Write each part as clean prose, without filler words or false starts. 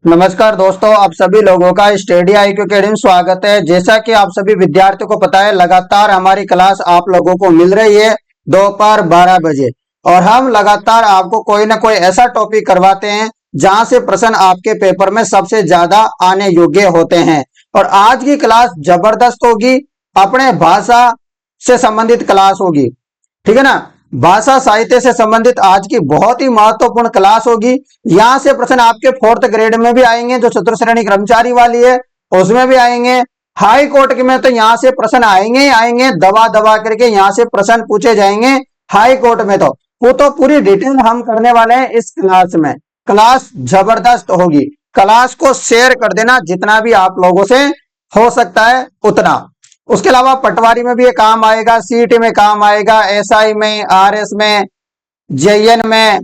नमस्कार दोस्तों, आप सभी लोगों का स्टडी IQ अकेडमी में स्वागत है। जैसा कि आप सभी विद्यार्थियों को पता है, लगातार हमारी क्लास आप लोगों को मिल रही है दोपहर 12 बजे और हम लगातार आपको कोई ना कोई ऐसा टॉपिक करवाते हैं जहां से प्रश्न आपके पेपर में सबसे ज्यादा आने योग्य होते हैं। और आज की क्लास जबरदस्त होगी, अपने भाषा से संबंधित क्लास होगी, ठीक है ना। भाषा साहित्य से संबंधित आज की बहुत ही महत्वपूर्ण क्लास होगी। यहां से प्रश्न आपके 4th ग्रेड में भी आएंगे, जो चतुर्थ श्रेणी कर्मचारी वाली है उसमें भी आएंगे। हाई कोर्ट के में तो यहां से प्रश्न आएंगे ही आएंगे, दबा दबा करके यहां से प्रश्न पूछे जाएंगे हाई कोर्ट में। तो वो तो पूरी डिटेल हम करने वाले हैं इस क्लास में। क्लास जबरदस्त होगी। क्लास को शेयर कर देना जितना भी आप लोगों से हो सकता है उतना। उसके अलावा पटवारी में भी ये काम आएगा, सीईटी में काम आएगा, SI में, RS में, JN में,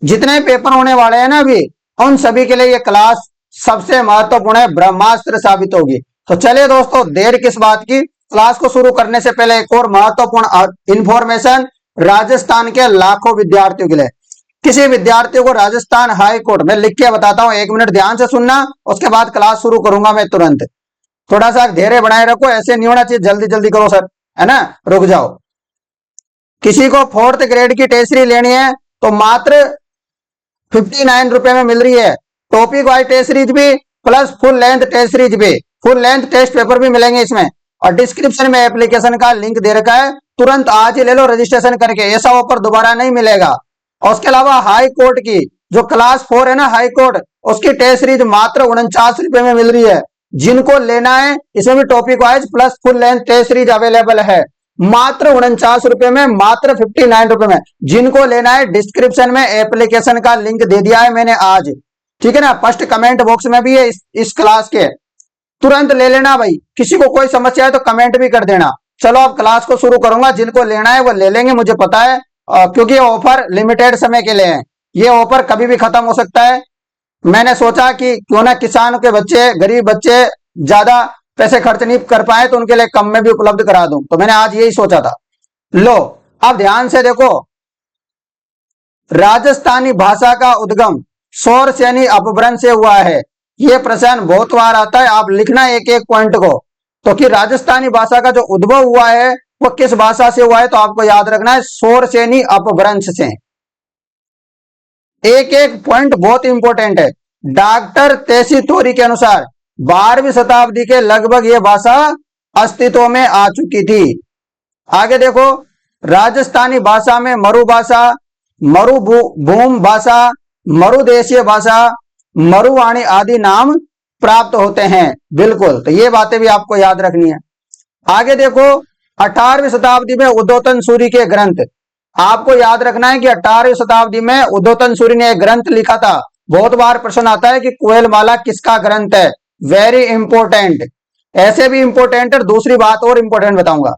जितने पेपर होने वाले हैं ना अभी, उन सभी के लिए ये क्लास सबसे महत्वपूर्ण है, ब्रह्मास्त्र साबित होगी। तो चलिए दोस्तों, देर किस बात की, क्लास को शुरू करने से पहले एक और महत्वपूर्ण इंफॉर्मेशन राजस्थान के लाखों विद्यार्थियों के लिए। किसी विद्यार्थियों को राजस्थान हाई कोर्ट में लिख के बताता हूं, 1 मिनट ध्यान से सुनना, उसके बाद क्लास शुरू करूंगा मैं तुरंत। थोड़ा सा धैर्य बनाए रखो, ऐसे नहीं होना चाहिए जल्दी जल्दी करो सर, है ना, रुक जाओ। किसी को 4th ग्रेड की टेस्ट सीरीज लेनी है तो मात्र 59 रुपए में मिल रही है। टॉपिक वाइज टेस्ट सीरीज भी plus full length test series भी, फुल लेंथ टेस्ट पेपर भी मिलेंगे इसमें। और डिस्क्रिप्शन में एप्लीकेशन का लिंक दे रखा है, तुरंत आज ही ले लो रजिस्ट्रेशन करके, ऐसा ऑफर दोबारा नहीं मिलेगा। और उसके अलावा हाई कोर्ट की जो क्लास 4 है ना हाई कोर्ट, उसकी टेस्ट सीरीज मात्र 49 रुपए में मिल रही है। जिनको लेना है, इसमें भी topic wise plus full length test series available है, मात्र 49 रुपए में, मात्र 59 रुपए में। जिनको लेना है डिस्क्रिप्शन में एप्लीकेशन का लिंक दे दिया है मैंने आज, ठीक है ना, फर्स्ट कमेंट बॉक्स में भी है इस क्लास के, तुरंत ले लेना भाई। किसी को कोई समस्या है तो कमेंट भी कर देना। चलो अब क्लास को शुरू करूंगा, जिनको लेना है वो ले लेंगे, मुझे पता है, क्योंकि ये ऑफर लिमिटेड समय के लिए है, ये ऑफर कभी भी खत्म हो सकता है। मैंने सोचा कि क्यों ना किसान के बच्चे, गरीब बच्चे ज्यादा पैसे खर्च नहीं कर पाए तो उनके लिए कम में भी उपलब्ध करा दूं, तो मैंने आज यही सोचा था। लो अब ध्यान से देखो, राजस्थानी भाषा का उद्गम सौर सैनी अपभ्रंश से हुआ है। यह प्रश्न बहुत बार आता है, आप लिखना एक एक पॉइंट को। तो कि राजस्थानी भाषा का जो उद्भव हुआ है वो किस भाषा से हुआ है, तो आपको याद रखना है सौर सैनी अपभ्रंश से। एक एक पॉइंट बहुत इंपॉर्टेंट है। डॉक्टर तेसी तोरी के अनुसार 12वीं शताब्दी के लगभग यह भाषा अस्तित्व में आ चुकी थी। आगे देखो, राजस्थानी भाषा में मरु भाषा, मरुभूम भाषा, मरुदेशीय भाषा, मरुवाणी आदि नाम प्राप्त होते हैं। बिल्कुल, तो ये बातें भी आपको याद रखनी है। आगे देखो, 18वीं शताब्दी में उद्योतन सूरी के ग्रंथ, आपको याद रखना है कि 18वीं शताब्दी में उद्योतन सूरी ने एक ग्रंथ लिखा था। बहुत बार प्रश्न आता है कि कुएलमाला किसका ग्रंथ है, वेरी इंपॉर्टेंट। ऐसे भी इंपॉर्टेंट है, दूसरी बात और इंपॉर्टेंट बताऊंगा।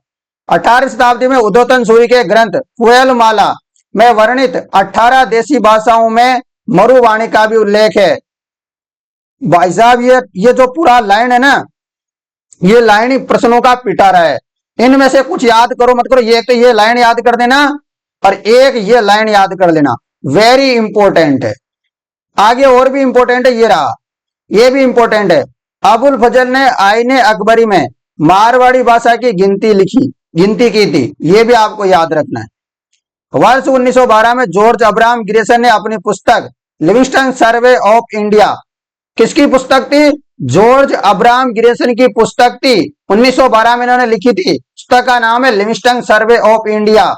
18वीं शताब्दी में उद्योतन सूरी के ग्रंथ कुएलमाला में वर्णित 18 देशी भाषाओं में मरुवाणी का भी उल्लेख है। भाई साहब, ये जो पूरा लाइन है ना, ये लाइन ही प्रश्नों का पिटारा है। इनमें से कुछ याद करो मत करो, ये तो ये लाइन याद कर देना और एक ये लाइन याद कर लेना, वेरी इंपॉर्टेंट है। आगे और भी इंपॉर्टेंट है, ये रहा, ये भी इंपॉर्टेंट है। अबुल फजल ने आईने अकबरी में मारवाड़ी भाषा की गिनती की थी, ये भी आपको याद रखना है। वर्ष 1912 में जॉर्ज अब्राहम ग्रेसन ने अपनी पुस्तक लिविंगस्टन सर्वे ऑफ इंडिया, किसकी पुस्तक थी, जॉर्ज अब्राहम ग्रेसन की पुस्तक थी, 1912 में इन्होंने लिखी थी। पुस्तक का नाम है लिविंगस्टन सर्वे ऑफ इंडिया।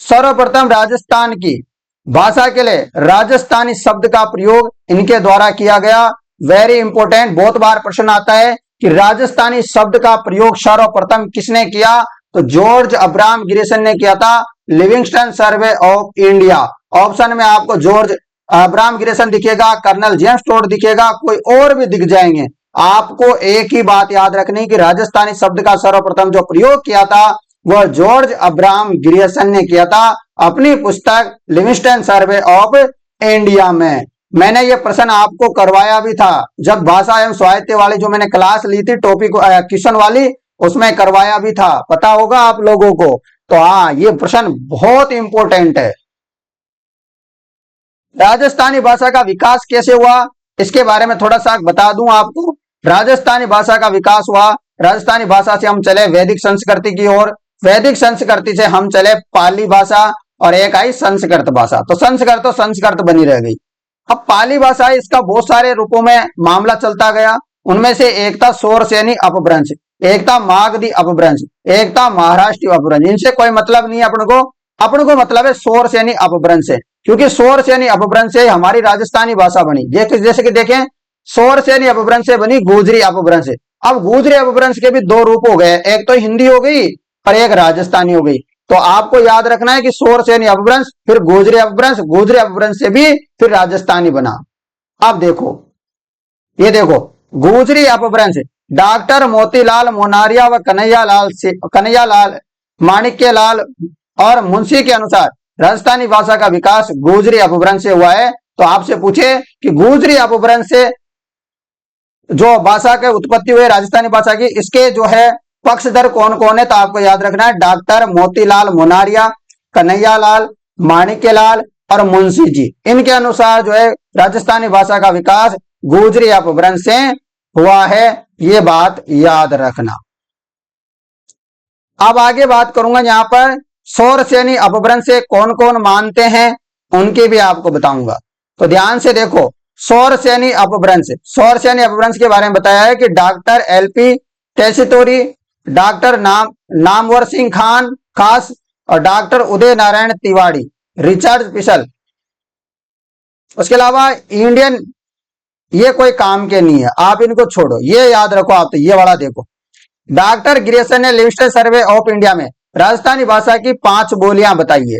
सर्वप्रथम राजस्थान की भाषा के लिए राजस्थानी शब्द का प्रयोग इनके द्वारा किया गया, वेरी इंपॉर्टेंट। बहुत बार प्रश्न आता है कि राजस्थानी शब्द का प्रयोग सर्वप्रथम किसने किया, तो जॉर्ज अब्राहम ग्रेसन ने किया था, Livingstone survey of India. Option में आपको जॉर्ज अब्राहम ग्रेसन दिखेगा, कर्नल जेम्स टोड दिखेगा, कोई और भी दिख जाएंगे। आपको एक ही बात याद रखनी कि राजस्थानी शब्द का सर्वप्रथम जो प्रयोग किया था वह जॉर्ज अब्राहम ग्रेसन ने किया था अपनी पुस्तक लिविंगस्टन सर्वे ऑफ इंडिया में। मैंने ये प्रश्न आपको करवाया भी था जब भाषा एवं साहित्य वाली जो मैंने क्लास ली थी, टॉपिक क्वेश्चन वाली, उसमें करवाया भी था, पता होगा आप लोगों को। तो हाँ, ये प्रश्न बहुत इंपॉर्टेंट है। राजस्थानी भाषा का विकास कैसे हुआ, इसके बारे में थोड़ा सा बता दूं आपको। राजस्थानी भाषा का विकास हुआ, राजस्थानी भाषा से हम चले वैदिक संस्कृति की ओर, वैदिक संस्कृति से हम चले पाली भाषा, और एक आई संस्कृत भाषा। तो संस्कृत तो संस्कृत बनी रह गई। अब पाली भाषा, इसका बहुत सारे रूपों में मामला चलता गया। उनमें से एक था शोरसेनी अपभ्रंश, एक था मागधी अपभ्रंश, एक था महाराष्ट्रीय अपभ्रंश। इनसे कोई मतलब नहीं है अपन को मतलब है शोरसेनी अपभ्रंश से, क्योंकि शोरसेनी अपभ्रंश से हमारी राजस्थानी भाषा बनी। जैसे कि देखें, शोरसेनी अपभ्रंश से बनी गुजरी अपभ्रंश। अब गुजरी अपभ्रंश के भी दो रूप हो गए, एक तो हिंदी हो गई और एक राजस्थानी हो गई। तो आपको याद रखना है कि शोरसेनी अपभ्रंश, फिर गुजरी अपभ्रंश, गुजरी अपभ्रंश से भी फिर राजस्थानी बना। अब देखो, ये देखो, गुजरी अपभ्रंश डॉक्टर मोतीलाल मोनारिया व कन्हैयालाल माणिक्यलाल और मुंशी के अनुसार राजस्थानी भाषा का विकास गुजरी अपभ्रंश से हुआ है। तो आपसे पूछे कि गुजरी अपभ्रंश से जो भाषा के उत्पत्ति हुए राजस्थानी भाषा की, इसके जो है पक्षधर कौन कौन है, तो आपको याद रखना है डॉक्टर मोतीलाल मोनारिया, कन्हैयालाल, माणिक्यलाल और मुंशी जी। इनके अनुसार जो है राजस्थानी भाषा का विकास गुजरी अपभ्रंश से हुआ है, ये बात याद रखना। अब आगे बात करूंगा, यहां पर शोरसेनी अपभ्रंश से कौन कौन मानते हैं उनकी भी आपको बताऊंगा। तो ध्यान से देखो, शोरसेनी अपभ्रंश के बारे में बताया है कि doctor L P Tessitori, doctor Namvar Singh खास और doctor Uday Narayan Tiwari, Richard Pischel. उसके अलावा इंडियन, ये कोई काम के नहीं है, आप इनको छोड़ो, ये याद रखो आप। तो ये वाला देखो, डॉक्टर ग्रेसन ने लिविंगस्टन सर्वे ऑफ इंडिया में राजस्थानी भाषा की 5 बोलियां बताई है।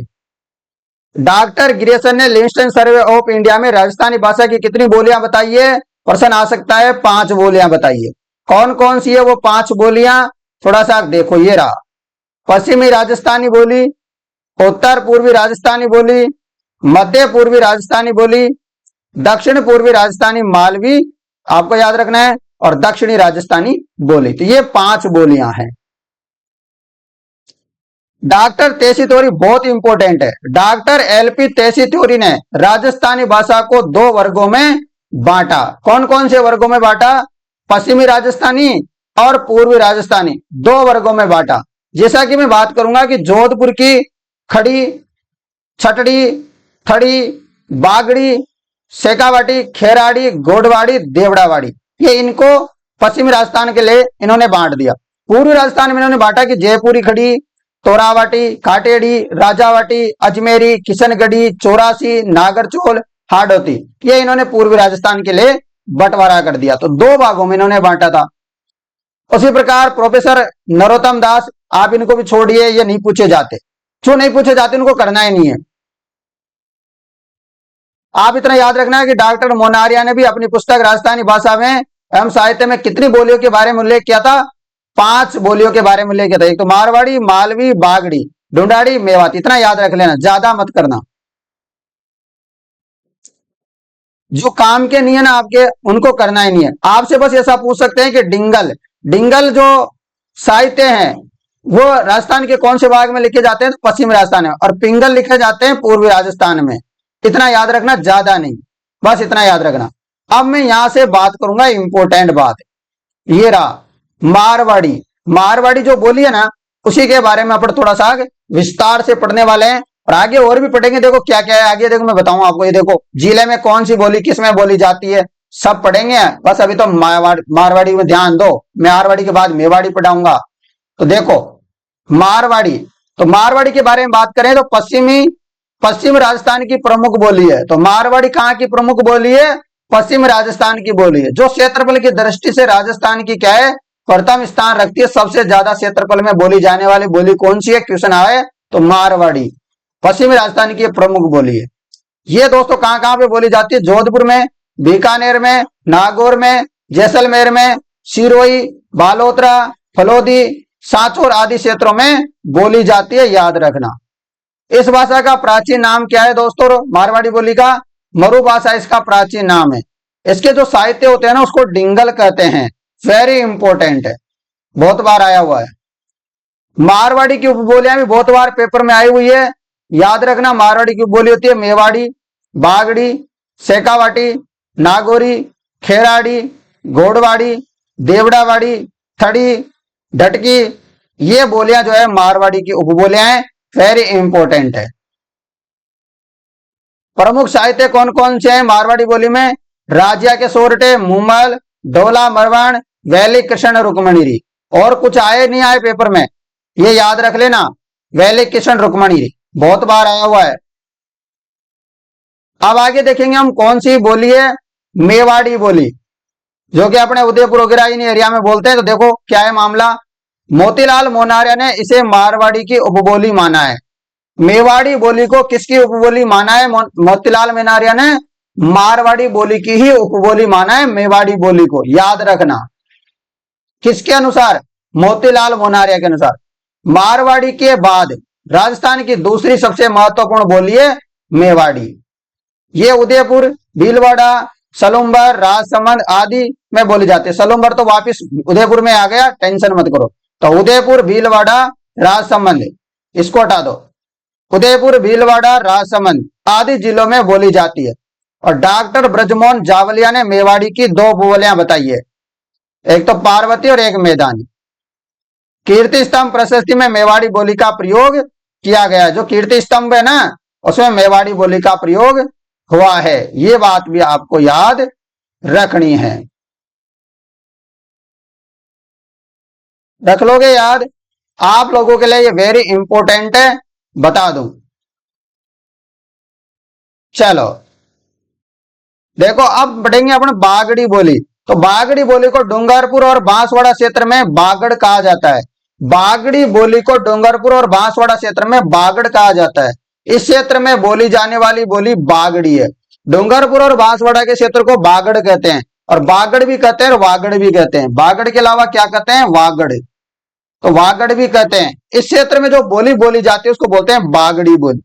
डॉक्टर ग्रेसन ने लिविंगस्टन सर्वे ऑफ इंडिया में राजस्थानी भाषा की कितनी बोलियां बताई है? प्रश्न आ सकता है, 5 बोलियां बताई है। कौन कौन सी है वो 5 बोलियां? थोड़ा सा देखो, ये रहा, पश्चिमी राजस्थानी बोली, उत्तर पूर्वी राजस्थानी बोली, मध्य पूर्वी राजस्थानी बोली, दक्षिण पूर्वी राजस्थानी मालवी, आपको याद रखना है, और दक्षिणी राजस्थानी बोली। तो ये 5 बोलियां हैं। डॉक्टर तेसीतोरी बहुत इंपॉर्टेंट है। डॉक्टर एलपी तेसीतोरी ने राजस्थानी भाषा को 2 वर्गों में बांटा। कौन कौन से वर्गों में बांटा? पश्चिमी राजस्थानी और पूर्वी राजस्थानी, 2 वर्गों में बांटा। जैसा कि मैं बात करूंगा कि जोधपुर की खड़ी, छटड़ी, थड़ी, बागड़ी, शेखावाटी, खेराड़ी, गोडवाड़ी, देवड़ावाड़ी, ये इनको पश्चिमी राजस्थान के लिए इन्होंने बांट दिया। पूर्वी राजस्थान में इन्होंने बांटा कि जयपुरी खड़ी, तोरावाटी, काटेड़ी, राजावाटी, अजमेरी, किशनगढ़ी, चौरासी, नागरचोल, हाडोती, ये इन्होंने पूर्वी राजस्थान के लिए बंटवारा कर दिया। तो 2 भागों में इन्होंने बांटा था। उसी प्रकार प्रोफेसर नरोत्तम दास, आप इनको भी छोड़िए, ये नहीं पूछे जाते, जो नहीं पूछे जाते उनको करना ही नहीं है। आप इतना याद रखना है कि डॉक्टर मोनारिया ने भी अपनी पुस्तक राजस्थानी भाषा में एवं साहित्य में कितनी बोलियों के बारे में उल्लेख किया था? 5 बोलियों के बारे में उल्लेख किया था। एक तो मारवाड़ी, मालवी, बागड़ी, ढूंढाड़ी, मेवाती। इतना याद रख लेना, ज्यादा मत करना। जो काम के नहीं है ना आपके, उनको करना ही नहीं है। आपसे बस ऐसा पूछ सकते हैं कि डिंगल जो साहित्य हैं वो राजस्थान के कौन से भाग में लिखे जाते हैं? तो पश्चिमी राजस्थान में। और पिंगल लिखे जाते हैं पूर्वी राजस्थान में। इतना याद रखना, ज्यादा नहीं, बस इतना याद रखना। अब मैं यहां से बात करूंगा इंपॉर्टेंट बात, ये रहा मारवाड़ी। मारवाड़ी जो बोली है ना, उसी के बारे में अपन थोड़ा सा विस्तार से पढ़ने वाले हैं, और आगे और भी पढ़ेंगे। देखो क्या क्या है आगे, देखो मैं बताऊं आपको। ये देखो, जिले में कौन सी बोली किस में बोली जाती है, सब पढ़ेंगे। बस अभी तो मारवाड़ी में ध्यान दो, मैं मारवाड़ी के बाद मेवाड़ी पढ़ाऊंगा। तो देखो मारवाड़ी, तो मारवाड़ी के बारे में बात करें तो पश्चिम राजस्थान की प्रमुख बोली है। तो मारवाड़ी कहाँ की प्रमुख बोली है? पश्चिम राजस्थान की बोली है। जो क्षेत्रफल की दृष्टि से राजस्थान की क्या है? प्रथम स्थान रखती है। सबसे ज्यादा क्षेत्रफल में बोली जाने वाली बोली कौन सी है? क्वेश्चन आए तो मारवाड़ी पश्चिमी राजस्थान की प्रमुख बोली है। ये दोस्तों कहां कहां पे बोली जाती है? जोधपुर में, बीकानेर में, नागौर में, जैसलमेर में, सिरोही, बालोतरा, फलोदी, सांचौर आदि क्षेत्रों में बोली जाती है, याद रखना। इस भाषा का प्राचीन नाम क्या है दोस्तों? मारवाड़ी बोली का मरु भाषा इसका प्राचीन नाम है। इसके जो साहित्य होते हैं ना, उसको डिंगल कहते हैं। वेरी इंपॉर्टेंट है, बहुत बार आया हुआ है। मारवाड़ी की उपबोलियां भी बहुत बार पेपर में आई हुई है, याद रखना। मारवाड़ी की उपबोली होती है मेवाड़ी, बागड़ी, शेखावाटी, नागौरी, खेराड़ी, गोडवाड़ी, देवड़ावाड़ी, थड़ी, ढटकी, ये बोलियां जो है मारवाड़ी की उपबोलियां हैं, वेरी इंपॉर्टेंट है। प्रमुख साहित्य कौन कौन से हैं मारवाड़ी बोली में? राजिया के सोरठे, मुमल, डोला मरवाण, वैली कृष्ण रुक्मणी। और कुछ आए नहीं आए पेपर में, ये याद रख लेना, वैली कृष्ण रुक्मणी बहुत बार आया हुआ है। अब आगे देखेंगे हम कौन सी बोली है, मेवाड़ी बोली, जो कि अपने उदयपुर वगैरह इन एरिया में बोलते हैं। तो देखो क्या है मामला, मोतीलाल मोनारिया ने इसे मारवाड़ी की उपबोली माना है। मेवाड़ी बोली को किसकी उपबोली माना है? मोतीलाल मोनारिया ने मारवाड़ी बोली की ही उपबोली माना है, मेवाड़ी बोली को याद रखना। किसके अनुसार? मोतीलाल मोनारिया के अनुसार। मारवाड़ी के बाद राजस्थान की दूसरी सबसे महत्वपूर्ण बोली है मेवाड़ी। ये उदयपुर, भीलवाड़ा, सलूम्बर, राजसमंद आदि में बोली जाती है। सलूम्बर तो वापिस उदयपुर में आ गया, टेंशन मत करो। तो उदयपुर, भीलवाड़ा, राजसमंद, इसको हटा दो। उदयपुर, भीलवाड़ा, राजसमंद आदि जिलों में बोली जाती है। और डॉक्टर ब्रजमोहन जावलिया ने मेवाड़ी की दो बोलियां बताई है, एक तो पार्वती और एक मैदानी। कीर्ति स्तंभ प्रशस्ति में मेवाड़ी बोली का प्रयोग किया गया। जो कीर्ति स्तंभ है ना, उसमें मेवाड़ी बोली का प्रयोग हुआ है। ये बात भी आपको याद रखनी है, रख लोगे याद? आप लोगों के लिए ये वेरी इंपॉर्टेंट है, बता दूं। चलो देखो अब बढ़ेंगे अपने बागड़ी बोली। तो बागड़ी बोली को डूंगरपुर और बांसवाड़ा क्षेत्र में बागड़ कहा जाता है। बागड़ी बोली को डूंगरपुर और बांसवाड़ा क्षेत्र में बागड़ कहा जाता है। इस क्षेत्र में बोली जाने वाली बोली बागड़ी है। डूंगरपुर और बांसवाड़ा के क्षेत्र को बागड़ कहते हैं, और बागड़ भी कहते हैं और वागड़ भी कहते हैं। बागड़ के अलावा क्या कहते हैं? वागड़। तो वागड़ भी कहते हैं। इस क्षेत्र में जो बोली बोली जाती है उसको बोलते हैं बागड़ी बोली।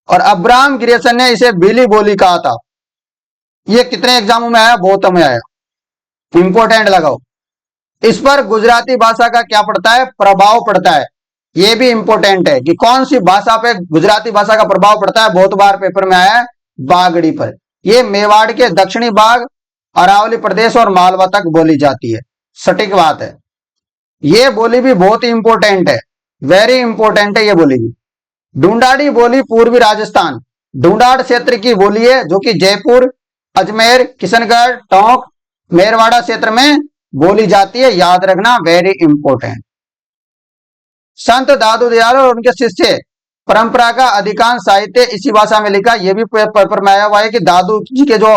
और अब्राहम ग्रियर्सन ने इसे बिली बोली कहा था। ये कितने एग्जामों में आया? बहुत में आया, इंपॉर्टेंट लगाओ। इस पर गुजराती भाषा का क्या पड़ता है? प्रभाव पड़ता है। ये भी इंपॉर्टेंट है कि कौन सी भाषा पे गुजराती भाषा का प्रभाव पड़ता है, बहुत बार पेपर में आया है, बागड़ी पर। ये मेवाड़ के दक्षिणी भाग, अरावली प्रदेश और मालवा तक बोली जाती है। सटीक बात है। ये बोली भी बहुत ही इंपॉर्टेंट है, वेरी इंपॉर्टेंट है ये बोली भी। ढूंढाड़ी बोली पूर्वी राजस्थान, ढूंढाड़ क्षेत्र की बोली है, जो कि जयपुर, अजमेर, किशनगढ़, टोंक, मेरवाड़ा क्षेत्र में बोली जाती है। याद रखना, वेरी इंपॉर्टेंट। संत दादू दयाल और उनके शिष्य परंपरा का अधिकांश साहित्य इसी भाषा में लिखा। यह भी पेपर में आया हुआ है कि दादू जी के जो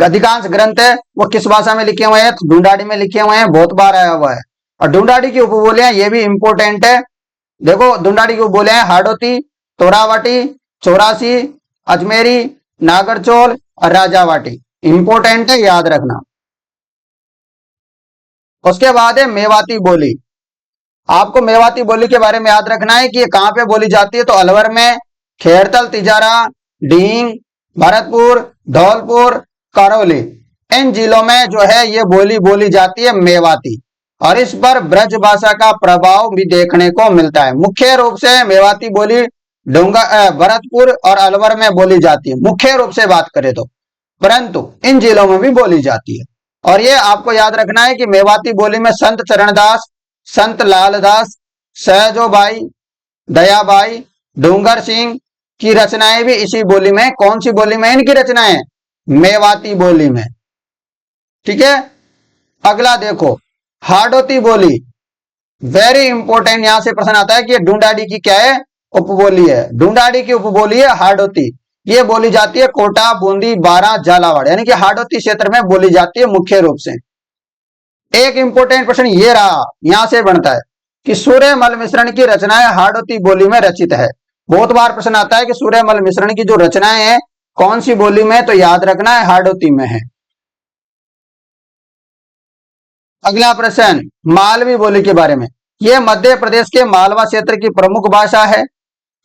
अधिकांश ग्रंथ है वो किस भाषा में लिखे हुए हैं? तो ढूंढाड़ी में लिखे हुए हैं, बहुत बार आया हुआ है। और ढूंढाड़ी की उपबोलियां ये भी इंपॉर्टेंट है। देखो ढूंढाड़ी की उपबोलियां हैं हाड़ोती, तोरावाटी, चौरासी, अजमेरी, नागरचौल और राजावाटी। इंपॉर्टेंट है, याद रखना। उसके बाद है मेवाती बोली। आपको मेवाती बोली के बारे में याद रखना है कि ये कहां पे बोली जाती है। तो अलवर में, खेड़तल, तिजारा, ढींग, भरतपुर, धौलपुर, करौली, इन जिलों में जो है ये बोली बोली जाती है मेवाती। और इस पर ब्रज भाषा का प्रभाव भी देखने को मिलता है। मुख्य रूप से मेवाती बोली भरतपुर और अलवर में बोली जाती है, मुख्य रूप से बात करें तो, परंतु इन जिलों में भी बोली जाती है। और ये आपको याद रखना है कि मेवाती बोली में संत चरणदास, संत लालदास, सहजोबाई, दयाबाई, डूंगर सिंह की रचनाएं भी इसी बोली में। कौन सी बोली में इनकी रचनाएं? मेवाती बोली में। ठीक है, अगला देखो हाड़ोती बोली, वेरी इंपॉर्टेंट। यहां से प्रश्न आता है कि ढूंढाड़ी की क्या है? उपबोली है। ढूंढाड़ी की उपबोली है हाड़ोती। ये बोली जाती है कोटा, बूंदी, बारां, झालावाड़, यानी कि हाड़ोती क्षेत्र में बोली जाती है मुख्य रूप से। एक इंपॉर्टेंट प्रश्न ये रहा, यहां से बनता है कि सूर्यमल मिश्रण की रचनाएं हाड़ोती बोली में रचित है। बहुत बार प्रश्न आता है कि सूर्यमल मिश्रण की जो रचनाएं हैं कौन सी बोली में? तो याद रखना है हाड़ोती में है। अगला प्रश्न मालवी बोली के बारे में। यह मध्य प्रदेश के मालवा क्षेत्र की प्रमुख भाषा है।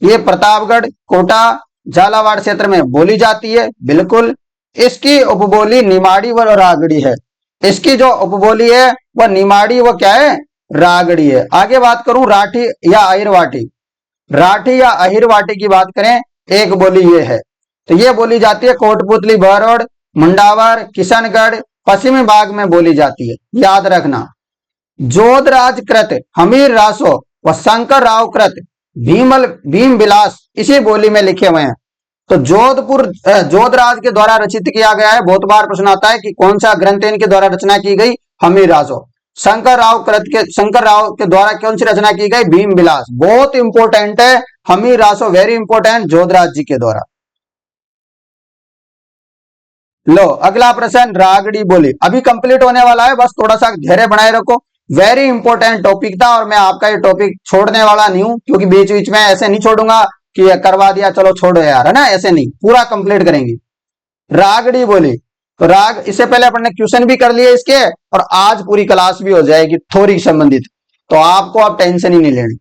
ये प्रतापगढ़, कोटा, झालावाड़ क्षेत्र में बोली जाती है। बिल्कुल। इसकी उपबोली निमाड़ी व रागड़ी है। इसकी जो उपबोली है वह निमाड़ी व क्या है? रागड़ी है। आगे बात करूं राठी या अहिरवाटी। राठी या अहिरवाटी की बात करें, एक बोली ये है। तो ये बोली जाती है कोटपुतली, बहरोड, मुंडावर, किशनगढ़, पश्चिमी भाग में बोली जाती है, याद रखना। जोधराज कृत हमीर रासो व शंकर राव कृत भीम विलास इसी बोली में लिखे हुए हैं। तो जोधराज के द्वारा रचित किया गया है। बहुत बार प्रश्न आता है कि कौन सा ग्रंथ इनके द्वारा रचना की गई, हमीर रासो। शंकर राव के द्वारा कौन सी रचना की गई, भीम विलास। बहुत इंपॉर्टेंट है हमीर रासो, वेरी इंपॉर्टेंट, जोधराज जी के द्वारा। लो अगला प्रश्न, रागड़ी बोली अभी कंप्लीट होने वाला है, बस थोड़ा सा धैर्य बनाए रखो। वेरी इंपॉर्टेंट टॉपिक था और मैं आपका ये टॉपिक छोड़ने वाला नहीं हूं, क्योंकि बीच बीच में ऐसे नहीं छोड़ूंगा कि करवा दिया चलो छोड़ो यार, है ना, ऐसे नहीं, पूरा कंप्लीट करेंगे। रागड़ी बोली, तो राग, इससे पहले अपन ने क्वेश्चन भी कर लिए इसके, और आज पूरी क्लास भी हो जाएगी थोड़ी संबंधित, तो आपको अब टेंशन ही नहीं लेनी।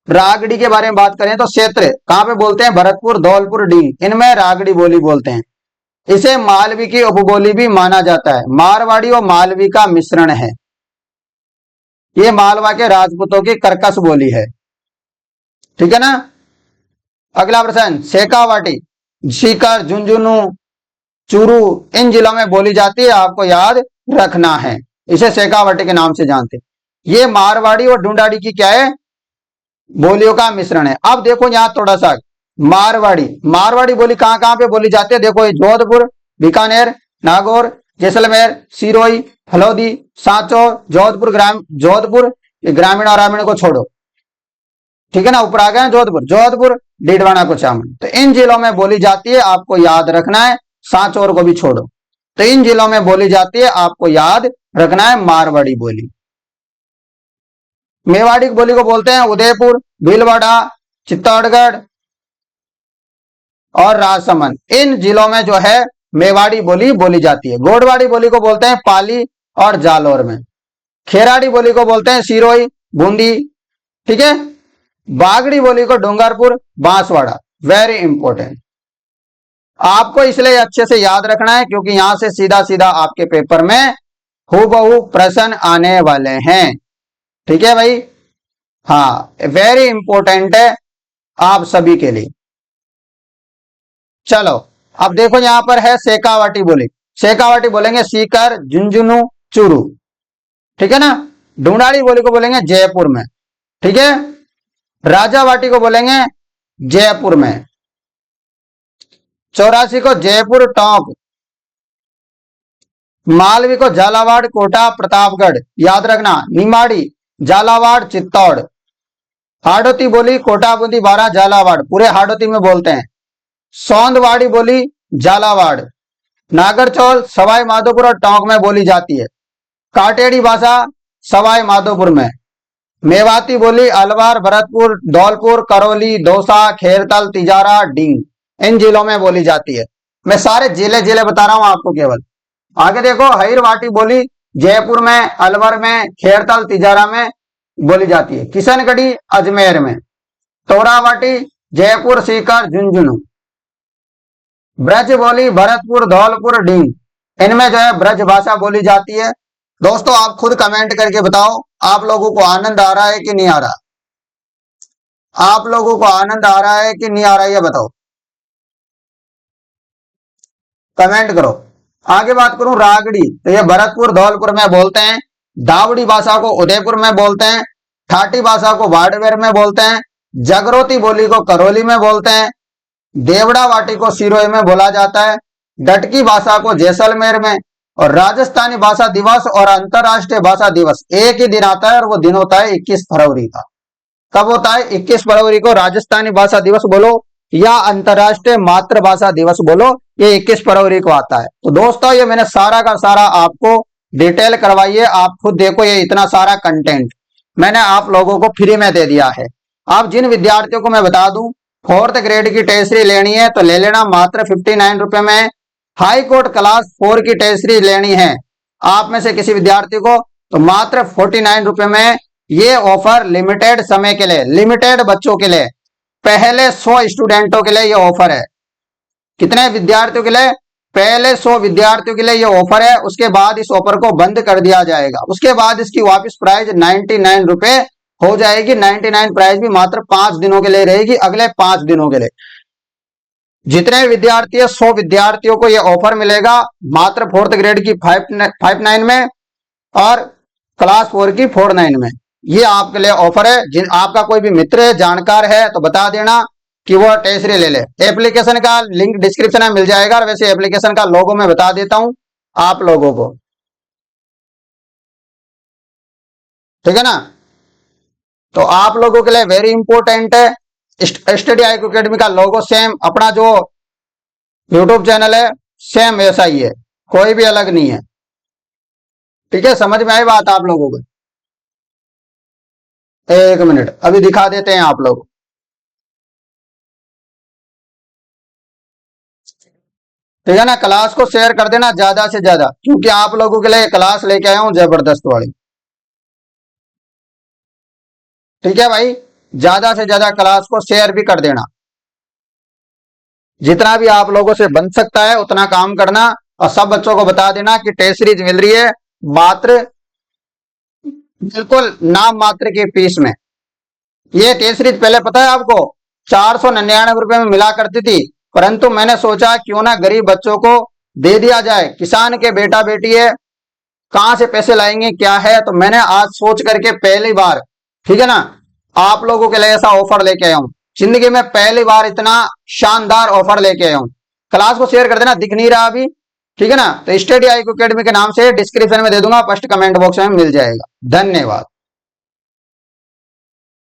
रागड़ी के बारे में बात करें तो क्षेत्र कहां पे बोलते हैं, भरतपुर, धौलपुर, डींग, इनमें रागड़ी बोली बोलते हैं। इसे मालवी की उपबोली भी माना जाता है। मारवाड़ी और मालवी का मिश्रण है। ये मालवा के राजपूतों की कर्कश बोली है, ठीक है ना। अगला प्रश्न, शेखावाटी, सीकर, झुंझुनू, चूरू इन जिलों में बोली जाती है, आपको याद रखना है। इसे शेखावाटी के नाम से जानते हैं। ये मारवाड़ी और ढूंढाड़ी की क्या है, बोलियों का मिश्रण है। अब देखो यहां थोड़ा सा मारवाड़ी बोली कहां कहां पे बोली जाती है, देखो ये जोधपुर, बीकानेर, नागौर, जैसलमेर, सिरोही, हल्द्वानी, सांचौर, जोधपुर ये ग्रामीण और ग्रामीण को छोड़ो, ठीक है ना, ऊपर आ गए जोधपुर, डीडवाना, कुचामन, तो इन जिलों में बोली जाती है, आपको याद रखना है। सांचौर को भी छोड़ो, तो इन जिलों में बोली जाती है, आपको याद रखना है मारवाड़ी बोली। मेवाड़ी बोली को बोलते हैं उदयपुर, भीलवाड़ा, चित्तौड़गढ़ और राजसमंद, इन जिलों में जो है मेवाड़ी बोली बोली जाती है। गोडवाड़ी बोली को बोलते हैं पाली और जालौर में। खेराड़ी बोली को बोलते हैं सिरोही, बूंदी, ठीक है। बागड़ी बोली को डूंगरपुर, बांसवाड़ा। वेरी इंपॉर्टेंट, आपको इसलिए अच्छे से याद रखना है क्योंकि यहां से सीधा सीधा आपके पेपर में हूबहू प्रश्न आने वाले हैं, ठीक है भाई। हाँ, वेरी इंपॉर्टेंट है आप सभी के लिए। चलो अब देखो यहां पर है शेखावाटी बोली। शेखावाटी बोलेंगे सीकर, झुंझुनू, चूरू, ठीक है ना। ढूंढाड़ी बोली को बोलेंगे जयपुर में, ठीक है। राजावाटी को बोलेंगे जयपुर में। चौरासी को जयपुर, टोंक। मालवी को झालावाड़, कोटा, प्रतापगढ़, याद रखना। निमाड़ी, झालावाड़, चित्तौड़। हाड़ौती बोली कोटा, बूंदी, बारा, झालावाड़, पूरे हाड़ौती में बोलते हैं। सौंदवाड़ी बोली झालावाड़। नागरचौल, सवाई माधोपुर और टोंक में बोली जाती है। काटेड़ी भाषा सवाई माधोपुर में। मेवाती बोली अलवर, भरतपुर, धौलपुर, करौली, दौसा, खेरतल, तिजारा, डींग इन जिलों में बोली जाती है। मैं सारे जिले बता रहा हूं आपको केवल। आगे देखो, हईरवाटी बोली जयपुर में, अलवर में, खेरतल, तिजारा में बोली जाती है। किशनगढ़ी अजमेर में। तोरावाटी जयपुर, सीकर, झुंझुनू। ब्रज बोली भरतपुर, धौलपुर, डींग इनमें जो है ब्रज भाषा बोली जाती है। दोस्तों आप खुद कमेंट करके बताओ आप लोगों को आनंद आ रहा है कि नहीं आ रहा, आप लोगों को आनंद आ रहा है कि नहीं आ रहा है, ये बताओ, कमेंट करो। आगे बात करूं रागड़ी, तो ये भरतपुर, धौलपुर में बोलते हैं। दावड़ी भाषा को उदयपुर में बोलते हैं। ठाटी भाषा को बाड़मेर में बोलते हैं। जगरोती बोली को करौली में बोलते हैं। देवड़ा वाटी को सिरोही में बोला जाता है। डटकी भाषा को जैसलमेर में। और राजस्थानी भाषा दिवस और अंतरराष्ट्रीय भाषा दिवस एक ही दिन आता है और वो दिन होता है 21 फरवरी का। कब होता है, 21 फरवरी को राजस्थानी भाषा दिवस बोलो या अंतरराष्ट्रीय मातृभाषा दिवस बोलो, ये 21 फरवरी को आता है। तो दोस्तों ये मैंने सारा का सारा आपको डिटेल करवाई है, आप खुद देखो, ये इतना सारा कंटेंट मैंने आप लोगों को फ्री में दे दिया है। आप जिन विद्यार्थियों को मैं बता दूं 4th ग्रेड की टेस्ट सीरीज लेनी है तो ले लेना, मात्र 59 रुपए में। हाई कोर्ट क्लास 4 की टेस्ट सीरीज लेनी है आप में से किसी विद्यार्थी को तो मात्र 49 रुपए में। ये ऑफर लिमिटेड समय के लिए, लिमिटेड बच्चों के लिए, पहले 100 स्टूडेंटों के लिए ये ऑफर है। कितने विद्यार्थियों के लिए, पहले 100 विद्यार्थियों के लिए ये ऑफर है। उसके बाद इस ऑफर को बंद कर दिया जाएगा। उसके बाद इसकी वापस प्राइस 99 रुपए हो जाएगी। 99 प्राइस भी मात्र 5 दिनों के लिए रहेगी, अगले 5 दिनों के लिए। जितने विद्यार्थी है 100 विद्यार्थियों को यह ऑफर मिलेगा मात्र 4th ग्रेड की 5/9 में और क्लास 4 की 4/9 में। ये आपके लिए ऑफर है। जिन आपका कोई भी मित्र है, जानकार है, तो बता देना कि वो टेसरी ले ले। एप्लीकेशन का लिंक डिस्क्रिप्शन में मिल जाएगा। और वैसे एप्लीकेशन का लोगो मैं बता देता हूं आप लोगों को, ठीक है ना। तो आप लोगों के लिए वेरी इंपॉर्टेंट है, स्टडी IQ अकेडमी का लोगो सेम, अपना जो यूट्यूब चैनल है सेम ऐसा ही है, कोई भी अलग नहीं है, ठीक है। समझ में आई बात आप लोगों को? एक मिनट अभी दिखा देते हैं आप लोग, ठीक है ना। क्लास को शेयर कर देना ज्यादा से ज्यादा, क्योंकि आप लोगों के लिए क्लास लेके आया हूं जबरदस्त वाली, ठीक है भाई। ज्यादा से ज्यादा क्लास को शेयर भी कर देना, जितना भी आप लोगों से बन सकता है उतना काम करना। और सब बच्चों को बता देना कि टेस्ट सीरीज मिल रही है मात्र, बिल्कुल नाम मात्र की फीस में। ये टेस्ट सीरीज पहले पता है आपको 499 रुपए में मिला करती थी, परंतु मैंने सोचा क्यों ना गरीब बच्चों को दे दिया जाए। किसान के बेटा बेटी है, कहां से पैसे लाएंगे क्या है, तो मैंने आज सोच करके पहली बार, ठीक है ना, आप लोगों के लिए ऐसा ऑफर लेके आया हूं। जिंदगी में पहली बार इतना शानदार ऑफर लेके आया हूं। क्लास को शेयर कर देना, दिख नहीं रहा अभी, ठीक है ना। तो स्टडी IQ अकेडमी के नाम से डिस्क्रिप्शन में दे दूंगा, फर्स्ट कमेंट बॉक्स में मिल जाएगा। धन्यवाद।